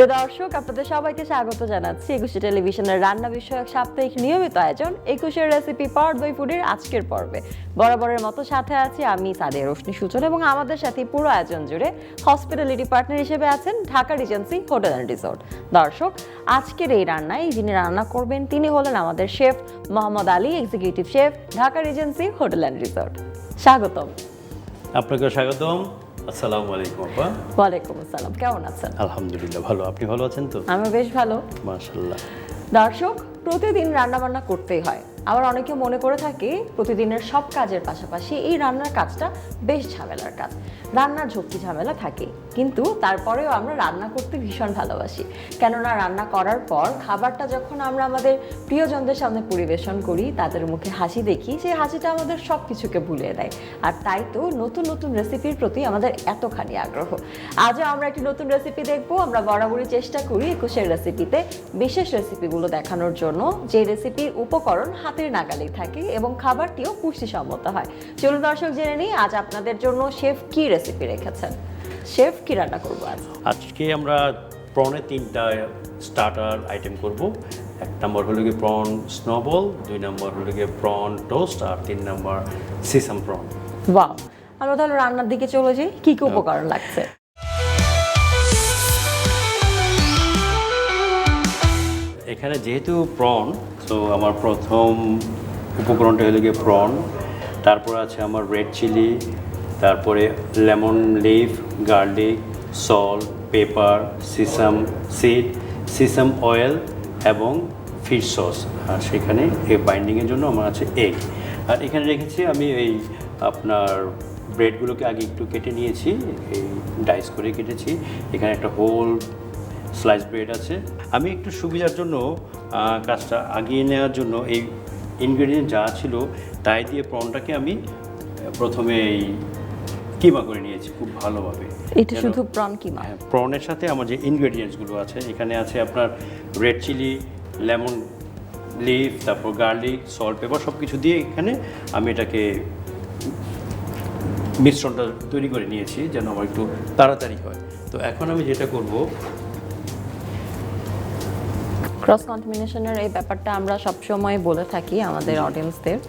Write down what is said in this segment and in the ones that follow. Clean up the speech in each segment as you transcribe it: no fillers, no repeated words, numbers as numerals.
প্রিয় দর্শক, আপনাদের সবাইকে স্বাগত জানাচ্ছি একুশে টেলিভিশনের রান্না বিষয়ক সাপ্তাহিক নিয়মিত আয়োজন একুশের রেসিপি পাওয়ার্ড বাই ফুডের আজকের পর্বে বরাবরের মতো সাথে আছি আমি সাদিয়া রোশনি সুজন এবং আমাদের সাথে পুরো আয়োজন জুড়ে হসপিটালিটি পার্টনার হিসেবে আছেন Dhaka regency hotel and resort. দর্শক, আজকের এই রান্নায় যিনি রান্না করবেন তিনি হলেন আমাদের chef Mohammad Ali, executive chef, Dhaka regency hotel and resort. স্বাগতম। আপনাকে স্বাগতম। আসসালামু আলাইকুম আপা। ওয়ালাইকুম আসসালাম, কেমন আছেন? আলহামদুলিল্লাহ ভালো, আপনি ভালো আছেন তো? আমি বেশ ভালো, মাশাআল্লাহ। দর্শক, প্রতিদিন রান্না বান্না করতেই হয়, আবার অনেকে মনে করে থাকে প্রতিদিনের সব কাজের পাশাপাশি এই রান্নার কাজটা বেশ ঝামেলার কাজ, রান্নার ঝক্কি ঝামেলা থাকে, কিন্তু তারপরেও আমরা রান্না করতে ভীষণ ভালোবাসি। কেননা রান্না করার পর খাবারটা যখন আমরা আমাদের প্রিয়জনদের সামনে পরিবেশন করি, তাদের মুখে হাসি দেখি, সেই হাসিটা আমাদের সব কিছুকে ভুলিয়ে দেয়। আর তাই তো নতুন নতুন রেসিপির প্রতি আমাদের এতখানি আগ্রহ। আজও আমরা একটি নতুন রেসিপি দেখবো। আমরা বরাবরই চেষ্টা করি একুশের রেসিপিতে বিশেষ রেসিপিগুলো দেখানোর জন্য, যে রেসিপির উপকরণ হাতের নাগালেই থাকে এবং খাবারটিও পুষ্টিসম্মত হয়। চলুন দর্শক, জেনে নিই আজ আপনাদের জন্য শেফ কি রেসিপি রেখেছেন। শেফ কি রান্না করবো আজ? আজকে আমরা প্রনের 3টা স্টার্টার আইটেম করব। 1 নম্বর হলো গিয়ে প্রন স্নোবল, 2 নম্বর হলো গিয়ে প্রন টোস্ট, আর 3 নম্বর সিসাম প্রন। বাহ, আমরা তাহলে রান্নার দিকে চলে যাই। কি কি উপকরণ লাগছে? এখানে যেহেতু প্রন, তো আমার প্রথম উপকরণটা হলো গিয়ে প্রন, তারপর আছে আমার রেড চিলি, তারপরে lemon leaf, garlic, salt, pepper, sesame seed, sesame oil এবং ফিশ সস। আর সেখানে এই বাইন্ডিংয়ের জন্য আমার আছে এগ। আর এখানে রেখেছি আমি এই আপনার ব্রেডগুলোকে আগে একটু কেটে নিয়েছি, এই ডাইস করে কেটেছি। এখানে একটা হোল স্লাইস ব্রেড আছে। আমি একটু সুবিধার জন্য কাজটা আগিয়ে নেওয়ার জন্য এই ইনগ্রেডিয়েন্ট যা ছিল তাই দিয়ে প্রনটাকে আমি প্রথমে এই কিমা করে নিয়েছি খুব ভালোভাবে। এটা শুধু প্রন কিমা? হ্যাঁ, প্রনের সাথে আমার যে ইনগ্রেডিয়েন্টসগুলো আছে, এখানে আছে আপনার রেড চিলি, লেমন লিফ, তারপর গার্লিক, সল্ট, পেপার সব কিছু দিয়ে এখানে আমি এটাকে মিশ্রণটা তৈরি করে নিয়েছি যেন আমার একটু তাড়াতাড়ি হয়। তো এখন আমি যেটা করব, ক্রস কন্টামিনেশনের এই ব্যাপারটা আমরা সবসময় বলে থাকি আমাদের অডিয়েন্সদের,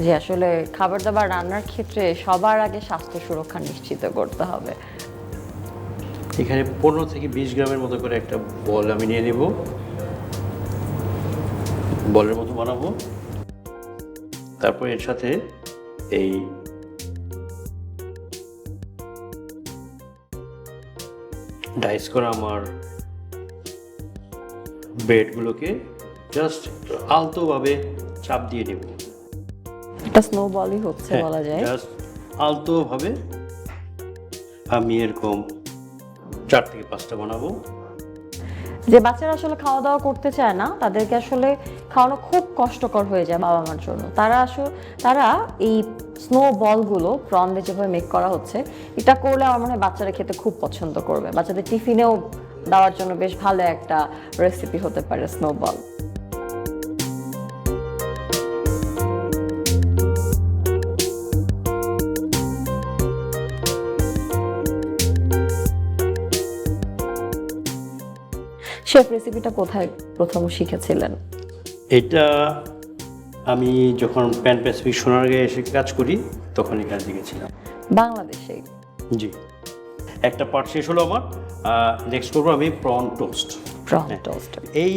যে আসলে খাবার দাবার রান্নার ক্ষেত্রে সবার আগে স্বাস্থ্য সুরক্ষা নিশ্চিত করতে হবে। এখানে 15 থেকে 20 গ্রামের মতো করে একটা বল আমি নিয়ে নেব, বলের মতো বানাবো। তারপর এর সাথে এই ডাইস করা আমার ব্রেডগুলোকে জাস্ট আলতোভাবে চাপ দিয়ে নেব। এটা স্নো বলই হচ্ছে বলা যায়। জাস্ট আলতোভাবে আমি এরকম 4 থেকে 5টা বানাবো। যে বাচ্চারা আসলে খাওয়া দাওয়া করতে চায় না, তাদেরকে আসলে খাওয়ানো খুব কষ্টকর হয়ে যায় বাবা মার জন্য। তারা এই স্নো বলগুলো প্রন দিয়ে যেভাবে মেক করা হচ্ছে, এটা করলে আমার মনে হয় বাচ্চারা খেতে খুব পছন্দ করবে। বাচ্চাদের টিফিনেও দেওয়ার জন্য বেশ ভালো একটা রেসিপি হতে পারে স্নো বল। শেফ, রেসিপিটা কোথায় প্রথম শিখেছিলেন? এটা আমি যখন প্যান প্যাসিফিক সোনারগাঁয়ে এসে কাজ করি তখন এখানে শিখেছিলাম। বাংলাদেশে? জি, একটা পার্ট শেষ হলো আমার। নেক্সট করবো আমি প্রন টোস্ট। প্রন টোস্ট এই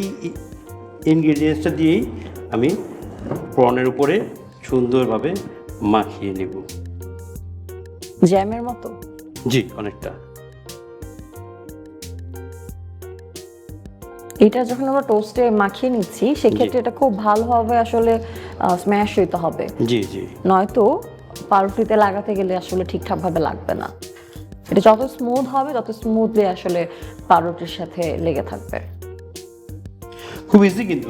ইনগ্রেডিয়েন্টসটা দিয়েই আমি প্রনের উপরে সুন্দরভাবে মাখিয়ে নেব। জ্যামের মতো? জি, অনেকটা। এটা যখন আমরা টোস্টে মাখিয়ে নিচ্ছি, সেক্ষেত্রে এটা খুব ভালোভাবে আসলে স্ম্যাশ হইতে হবে। জি জি, নয়তো পাউরুটিতে লাগাতে গেলে আসলে ঠিকঠাকভাবে লাগবে না। এটা যত স্মুথ হবে তত স্মুথলি আসলে পাউরুটির সাথে লেগে থাকবে। খুব ইজি কিন্তু।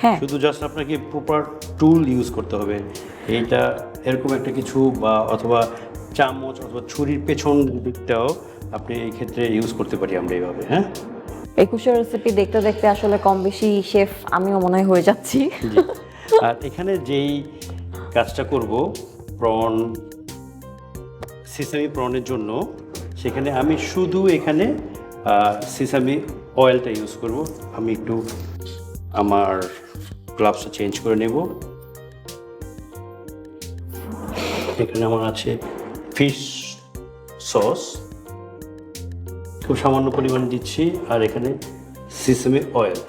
হ্যাঁ, শুধু জাস্ট আপনাকে প্রপার টুল ইউজ করতে হবে। এইটা এরকম একটা কিছু বা অথবা চামচ অথবা ছুরির পেছন দিকটাও আপনি এই ক্ষেত্রে ইউজ করতে পারি আমরা এইভাবে। হ্যাঁ, একুশের রেসিপি দেখতে দেখতে আসলে কম বেশি শেফ আমিও মনে হয় হয়ে যাচ্ছি। আর এখানে যেই কাজটা করব প্রন সিসামি প্রনের জন্য, সেখানে আমি শুধু এখানে সিসামি অয়েলটা ইউজ করব। আমি একটু আমার গ্লাভসটা চেঞ্জ করে নেব। এখানে আমার আছে ফিশ সস, খুব সামান্য পরিমাণে দিচ্ছি, আর এখানে সিসামি অয়েল।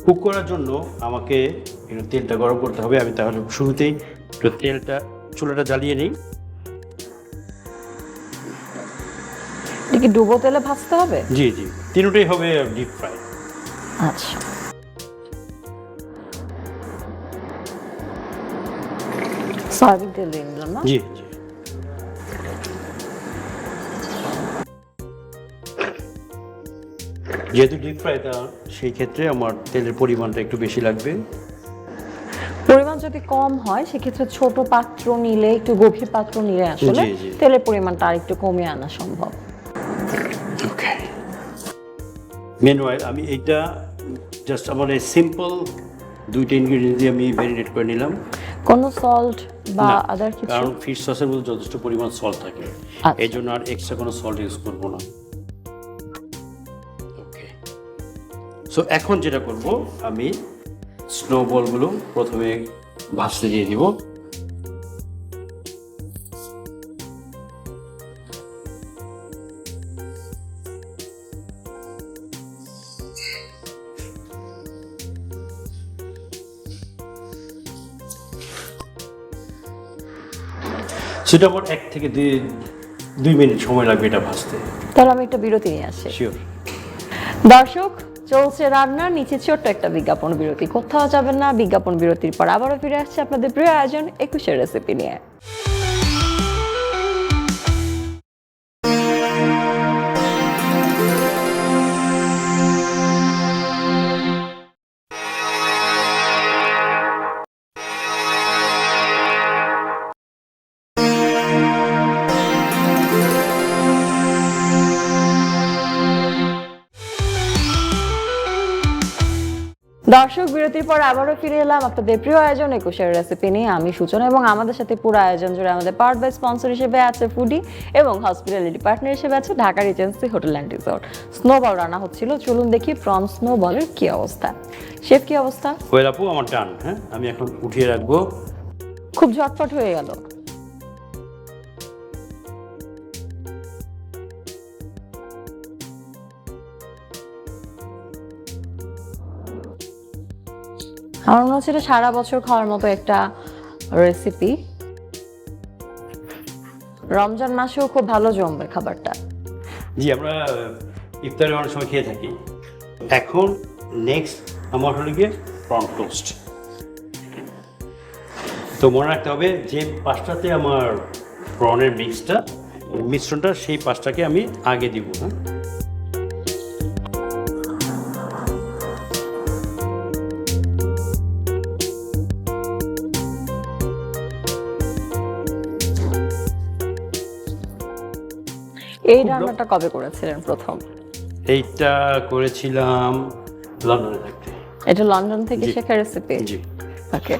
কুক করার জন্য আমাকে একটু তেলটা গরম করতে হবে। আমি তাহলে শুরুতেই একটু চুলাটা জ্বালিয়ে নিই। কি ডুবো তেলে ভাজতে হবে? জি জি, তিনটাই হবে ডিপ ফ্রাই। আচ্ছা, সয়াবিন তেল দিয়ে নিলাম না? জি জি। যেহেতু ডিপ ফ্রাইটা, সেই ক্ষেত্রে আমার তেলের পরিমাণটা একটু বেশি লাগবে। পরিমাণ যদি কম হয় সেক্ষেত্রে ছোট পাত্র নিলে, একটু গভীর পাত্র নিলে আসলে জি, জি। তেলের পরিমাণটা আর একটু কমিয়ে আনা সম্ভব। ওকে, মেনুয়াল আমি এইটা জাস্ট আমার এই সিম্পল দুইটা ইনগ্রেডিয়েন্ট দিয়ে আমি ম্যারিনেট করে নিলাম। কোনো সল্ট বা না, আদার কিছু? কারণ ফিশ সসের মধ্যে যথেষ্ট পরিমাণ সল্ট থাকে, আচ্ছা। এই জন্য আর এক্সট্রা কোনো সল্ট ইউজ করবো না। ওকে, সো এখন যেটা করব, আমি স্নোবলগুলো প্রথমে ভাজতে দিয়ে দিব। সেটা আমার 1 থেকে 2 মিনিট সময় লাগবে এটা ভাজতে। তাহলে আমি একটা বিরতি নিয়ে আসি। শিওর। দর্শক, চলছে রান্নার নিচে ছোট্ট একটা বিজ্ঞাপন বিরতি, কোথাও যাবেন না। বিজ্ঞাপন বিরতির পর আবারও ফিরে আসছে আপনাদের প্রিয় আয়োজন একুশের রেসিপি নিয়ে। দর্শক, বিরতির পর আবারও ফিরে এলাম আপনাদের প্রিয় আয়োজন একুশের রেসিপি নিয়ে। আমি সূচনা, এবং আমাদের সাথে পুরো আয়োজন জুড়ে আমাদের পাওয়ার বাই স্পন্সর হিসেবে আছে ফুডি, এবং হসপিটালিটি পার্টনার হিসেবে আছে Dhaka regency hotel and resort. Snowball রান্না হচ্ছিল, চলুন দেখি প্রন স্নোবলের কি অবস্থা। শেফ, কি অবস্থা? ওয়েল আপু, আমার ডান। হ্যাঁ, আমি এখন উঠিয়ে রাখবো। খুব ঝটপট হয়ে গেল। আমার মনে হচ্ছে এটা সারা বছর খাওয়ার মতো একটা রেসিপি। রমজান মাসেও খুব ভালো জমবে খাবারটা। জি, আমরা ইফতারে অনেক সময় খেয়ে থাকি। এখন নেক্সট আমার হলো গিয়ে প্রন টোস্ট। তো মনে রাখতে হবে যে পাঁচটাতে আমার প্রনের মিশ্রণটা, সেই পাঁচটাকে আমি আগে দিব। হ্যাঁ, এই রান্নাটা কবে করেছিলেন প্রথম? এইটা করেছিলাম লন্ডনে থাকতে। এটা লন্ডন থেকে জি। শেখা রেসিপি? জি। ওকে।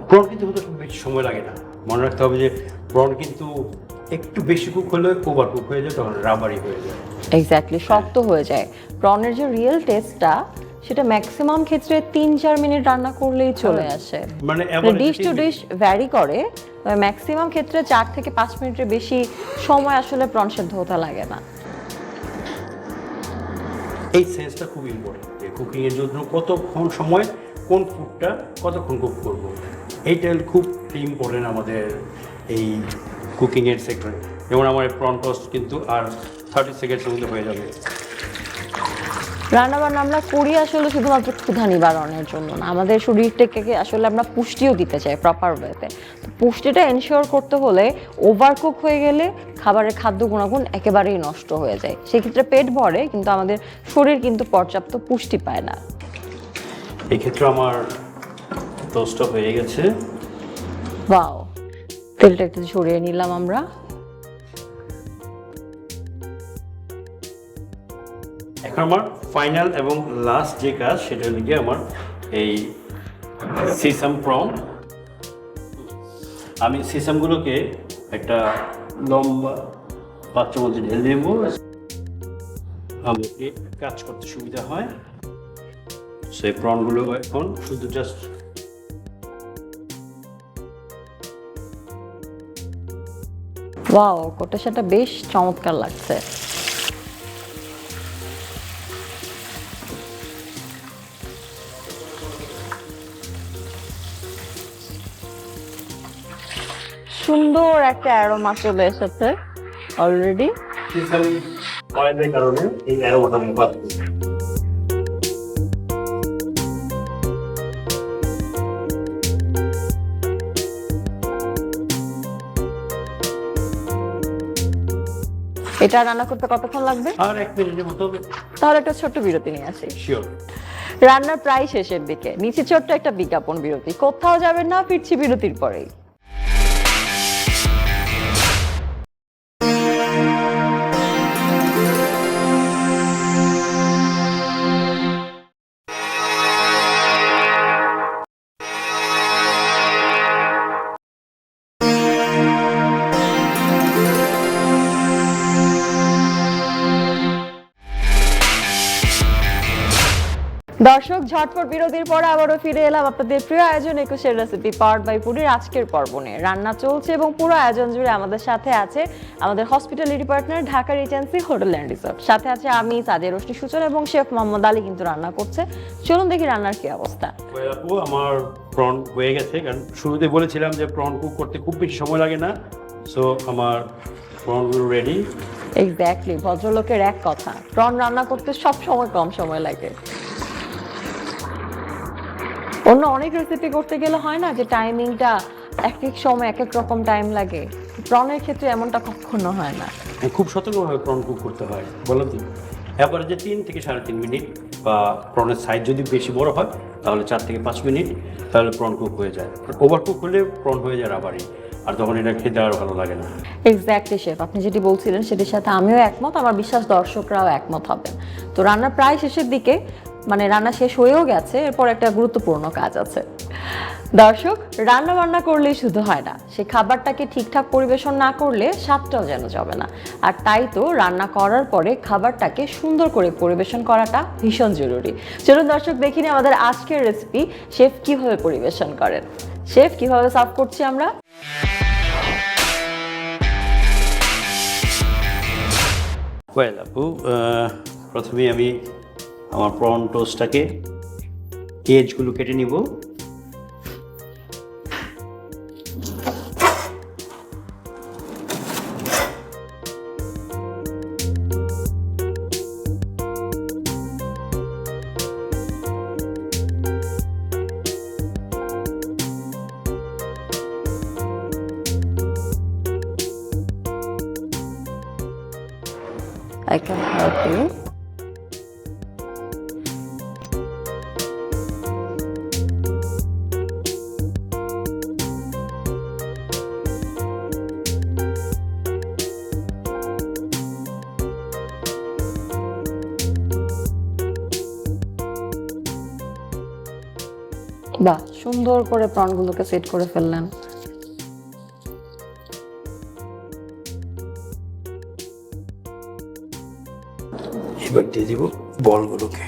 প্রন কিন্তু হতে খুব বেশি সময় লাগে না। মনে রাখতে হবে যে প্রন কিন্তু একটু বেশি কুক হলে ওভার কুক হয়ে যায়, তখন রাবারি হয়ে যায়। এক্স্যাক্টলি, শক্ত হয়ে যায়। প্রনের যে রিয়েল টেস্টটা, সেটা ম্যাক্সিমাম ক্ষেত্রে 3-4 মিনিট রান্না করলেই চলে আসে। মানে ডিশ টু ডিশ ভ্যারি করে, তবে ম্যাক্সিমাম ক্ষেত্রে 4 থেকে 5 মিনিটের বেশি সময় আসলে প্রন সেদ্ধ হতে লাগে না। এই সেন্সটা খুব ইম্পর্টেন্ট যে কুকিং এর জন্য কতক্ষণ সময় কোন ফুডটা কতক্ষণ কুক করব, এইটা খুব ইম্পর্টেন্ট আমাদের এই কুকিং এর সেক্টরে। যেমন আমার প্রন টোস্ট কিন্তু আর 30 সেকেন্ডের মধ্যে হয়ে যাবে। রান্নাবান্না আমরা করি আসলে শুধুমাত্র ক্ষুধা নিবারণের জন্য না, আমাদের শরীরটাকে আসলে আমরা পুষ্টিও দিতে চাই প্রপার ওয়েতে। তো পুষ্টিটা এনশিওর করতে হলে ওভারকুক হয়ে গেলে খাবারের খাদ্য গুণাগুণ একেবারেই নষ্ট হয়ে যায়। সেক্ষেত্রে পেট ভরে কিন্তু আমাদের শরীর কিন্তু পর্যাপ্ত পুষ্টি পায় না। এই ক্ষেত্রে আমার টোস্টটা হয়ে গেছে। ওয়াও, তেলটা একটু ছড়িয়ে নিলাম আমরা। এখন আমার ফাইনাল এবং লাস্ট যে কাজ সেটা হলো গিয়ে আমার এই সিসাম প্রন। আমি সিসামগুলোকে একটা লম্বা পাত্রের মধ্যে ঢেলে নেব, আমাকে কাজ করতে সুবিধা হয়। সেই প্রনগুলো এখন শুধু জাস্ট ওয়াও, কোটেশনটা বেশ চমৎকার লাগছে। সুন্দর একটা অ্যারোমা চলে এসেছে অলরেডি। সিসাম অয়েলের কারণে এই অ্যারোমাটা পাচ্ছি। এটা রান্না করতে কতক্ষণ লাগবে? আর 1 মিনিটের মতো। তাহলে একটা ছোট্ট বিরতি নিয়ে আসি। শিওর। রান্নার প্রায় শেষের দিকে, নিচে ছোট্ট একটা বিজ্ঞাপন বিরতি। কোথাও যাবেন না, ফিরছি বিরতির পরেই। দর্শক, ঝটপট বিরতির পরে আবারও ফিরে এলাম আপনাদের প্রিয় আয়োজন একুশের রেসিপি পাওয়ার্ড বাই পুরীর আজকের পর্ব নিয়ে। রান্না চলছে এবং পুরো আয়োজন জুড়ে আমাদের সাথে আছে আমাদের hospitality partner Dhaka regency hotel and resort. সাথে আছে আমি সাদিয়া রোশনি সূচনা এবং শেফ মোহাম্মদ আলী কিন্তু রান্না করছে। চলুন দেখি রান্নার কি অবস্থা। আপু, আমার প্রন হয়ে গেছে, কারণ শুরুতে বলেছিলাম যে প্রন কুক করতে খুব বেশি সময় লাগে না। সো আমার প্রনগুলো রেডি। এক্স্যাক্টলি, ভদ্রলোকের এক কথা, প্রন রান্না করতে সব সময় কম সময় লাগে। অন্য অনেক রেসিপি করতে গেলে হয় না যে টাইমিংটা এক এক সময় এক এক রকম টাইম লাগে, প্রনের ক্ষেত্রে এমনটা কখনো হয় না। খুব সতর্কভাবে প্রন কুক করতে হয়, বললাম তো। অ্যাভারেজে 3 থেকে 3.5 মিনিট, বা প্রনের সাইজ যদি বেশি বড় হয় তাহলে 4 থেকে 5 মিনিট, তাহলে প্রন কুক হয়ে যায়। ওভার কুক হলে প্রন হয়ে যায় রাবারি, আর তখন এটা খেতে আর ভালো লাগে না। এক্স্যাক্টলি শেফ, আপনি যেটি বলছিলেন সেটির সাথে আমিও একমত, আমার বিশ্বাস দর্শকরাও একমত হবেন। তো রান্নার প্রায় শেষের দিকে, মানে রান্না শেষ হয়েও গেছে, এরপর একটা গুরুত্বপূর্ণ কাজ আছে। দর্শক, রান্না বান্না করলেই শুধু হয় না, সে খাবারটাকে ঠিকঠাক পরিবেশন না করলে স্বাদটাও যেন যাবে না। আর তাই তো রান্না করার পরে খাবারটাকে সুন্দর করে পরিবেশন করাটা ভীষণ জরুরি। চলুন দর্শক, দেখিনি আমাদের আজকের রেসিপি শেফ কিভাবে পরিবেশন করেন। শেফ, কিভাবে সার্ভ করছি আমরা? ওয়েল আপু, প্রথমে আমি আমার প্রন টোস্টটাকে এজগুলো কেটে নিব। I can help you. বাহ, সুন্দর করে প্রনগুলোকে সেট করে ফেললেন। এবার দিয়ে দিব বলগুলোকে।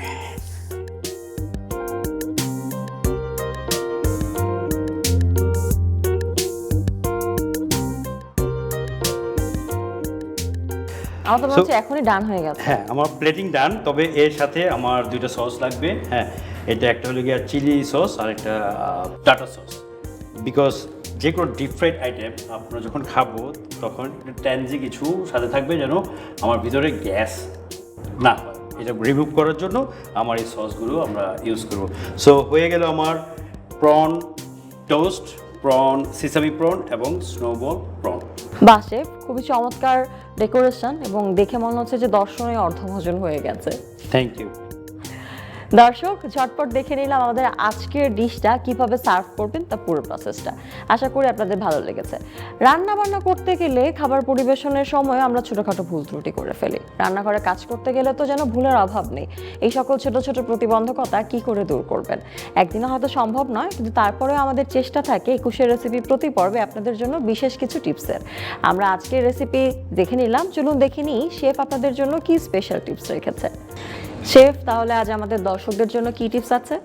আমার তো মনে হচ্ছে এখনই ডান হয়ে গেছে। হ্যাঁ, আমার প্লেটিং ডান, তবে এর সাথে আমার 2টা সস লাগবে। হ্যাঁ, এটা একটা হলো গিয়ে চিলি সস আর একটা টাটা সস। বিকজ যে কোনো ডিপ ফ্রাইড আইটেম আপনারা যখন খাবো তখন ট্যানজি কিছু সাথে থাকবে, যেন আমার ভিতরে গ্যাস না হয়। এটা রিমুভ করার জন্য আমার এই সসগুলো আমরা ইউজ করব। সো হয়ে গেল আমার প্রন টোস্ট, প্রন সিসামি প্রন এবং স্নোবল প্রন। বাহ শেফ, খুবই চমৎকার ডেকোরেশন এবং দেখে মনে হচ্ছে যে দর্শনে অর্ধভোজন হয়ে গেছে। Thank you. দর্শক ঝটপট দেখে নিলাম আমাদের আজকের ডিশটা কিভাবে সার্ভ করবেন তা পুরো প্রসেসটা। আশা করি আপনাদের ভালো লেগেছে। রান্না বান্না করতে গেলে খাবার পরিবেশনের সময় আমরা ছোটখাটো ভুল ত্রুটি করে ফেলি। রান্নাঘরে কাজ করতে গেলে তো যেন ভুলের অভাব নেই। এই সকল ছোট ছোট প্রতিবন্ধকতা কি করে দূর করবেন? একদিনে হয়তো সম্ভব নয়, কিন্তু তারপরেও আমাদের চেষ্টা থাকে একুশের রেসিপি প্রতি পর্বে আপনাদের জন্য বিশেষ কিছু টিপসের। আমরা আজকের রেসিপি দেখে নিলাম, চলুন দেখে নিই শেফ আপনাদের জন্য কি স্পেশাল টিপস রেখেছে। শেফ, তাহলে আজ আমাদের দর্শকদের জন্য কি টিপস আছে?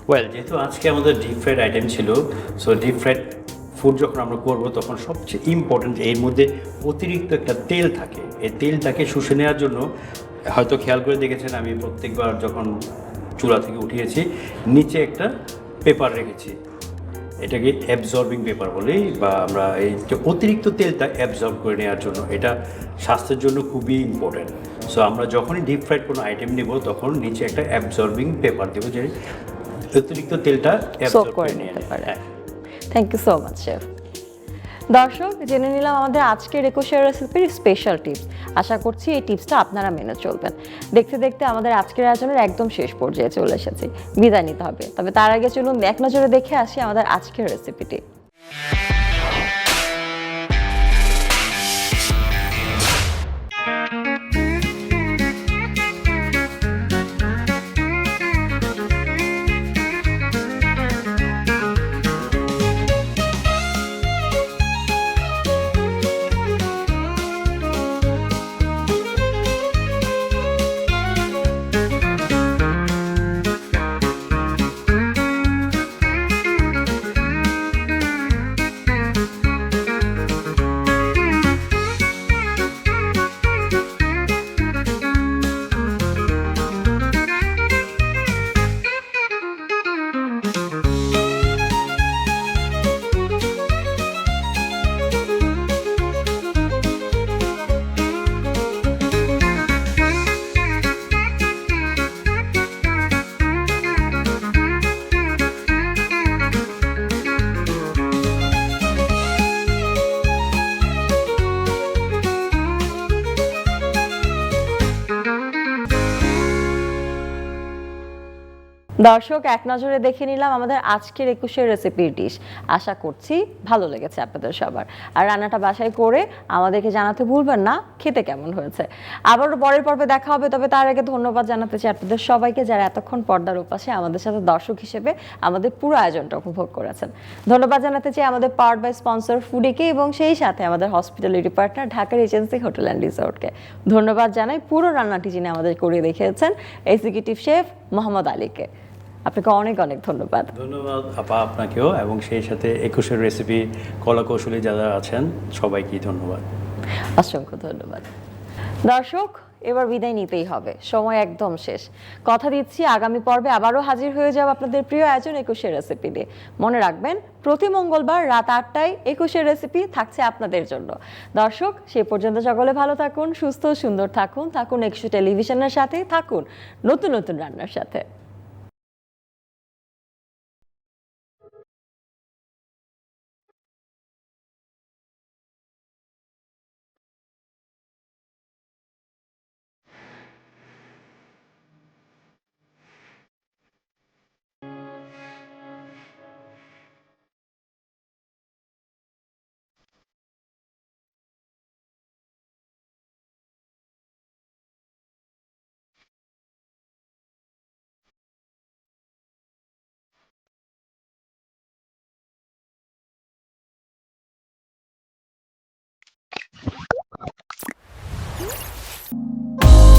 ওয়েল, যেহেতু আজকে আমাদের ডিপ ফ্রাইড আইটেম ছিল, সো ডিপ ফ্রাইড ফুড যখন আমরা করবো তখন সবচেয়ে ইম্পর্টেন্ট এর মধ্যে অতিরিক্ত একটা তেল থাকে। এই তেলটাকে শুষে নেওয়ার জন্য হয়তো খেয়াল করে দেখেছেন আমি প্রত্যেকবার যখন চুলা থেকে উঠিয়েছি নিচে একটা পেপার রেখেছি, এটাকে অ্যাবজর্বিং পেপার বলি, বা আমরা এই যে অতিরিক্ত তেলটা অ্যাবজর্ব করে নেওয়ার জন্য, এটা স্বাস্থ্যের জন্য খুবই ইম্পর্টেন্ট। সো আমরা যখনই ডিপ ফ্রাইড কোনো আইটেম নেব তখন নিচে একটা অ্যাবজর্বিং পেপার দেবো, যে অতিরিক্ত তেলটা অ্যাবজর্ব করে নিতে পারে। Thank you so much chef. দর্শক, জেনে নিলাম আমাদের আজকের একুশের রেসিপির স্পেশাল টিপস। আশা করছি এই টিপসটা আপনারা মেনে চলবেন। দেখতে দেখতে আমাদের আজকের আয়োজনের একদম শেষ পর্যায়ে চলে এসেছি, বিদায় নিতে হবে। তবে তার আগে চলুন এক নজরে দেখে আসি আমাদের আজকের রেসিপিটি। দর্শক, এক নজরে দেখে নিলাম আমাদের আজকের একুশের রেসিপির ডিশ। আশা করছি ভালো লেগেছে আপনাদের সবার। আর রান্নাটা বাসায় করে আমাদেরকে জানাতে ভুলবেন না খেতে কেমন হয়েছে। আবারও পরের পর্বে দেখা হবে, তবে তার আগে ধন্যবাদ জানাতে চাই আপনাদের সবাইকে যারা এতক্ষণ পর্দার ওপাশে আমাদের সাথে দর্শক হিসেবে আমাদের পুরো আয়োজনটা উপভোগ করেছেন। ধন্যবাদ জানাতে চাই আমাদের পাওয়ার্ড বাই স্পন্সর ফুডিকে এবং সেই সাথে আমাদের হসপিটালিটি পার্টনার ঢাকার এজেন্সি হোটেল অ্যান্ড রিসোর্টকে। ধন্যবাদ জানাই পুরো রান্নাটি যিনি আমাদের করিয়ে দেখিয়েছেন এক্সিকিউটিভ শেফ মোহাম্মদ আলীকে। আপনাকে অনেক অনেক ধন্যবাদ। ধন্যবাদ আপা আপনাকেও, এবং সেই সাথে একুশের রেসিপি কলা কৌশলী যারা আছেন সবাইকেই ধন্যবাদ। অসংখ্য ধন্যবাদ। দর্শক, এবার বিদায় নিতেই হবে, সময় একদম শেষ। কথা দিচ্ছি আগামী পর্বে আবারও হাজির হয়ে যাব আপনাদের প্রিয় আয়োজন একুশের রেসিপি দিয়ে। মনে রাখবেন প্রতি মঙ্গলবার রাত 8টায় একুশের রেসিপি থাকছে আপনাদের জন্য। দর্শক, সেই পর্যন্ত সকলে ভালো থাকুন, সুস্থ সুন্দর থাকুন, থাকুন একুশে টেলিভিশনের সাথে, থাকুন নতুন নতুন রান্নার সাথে।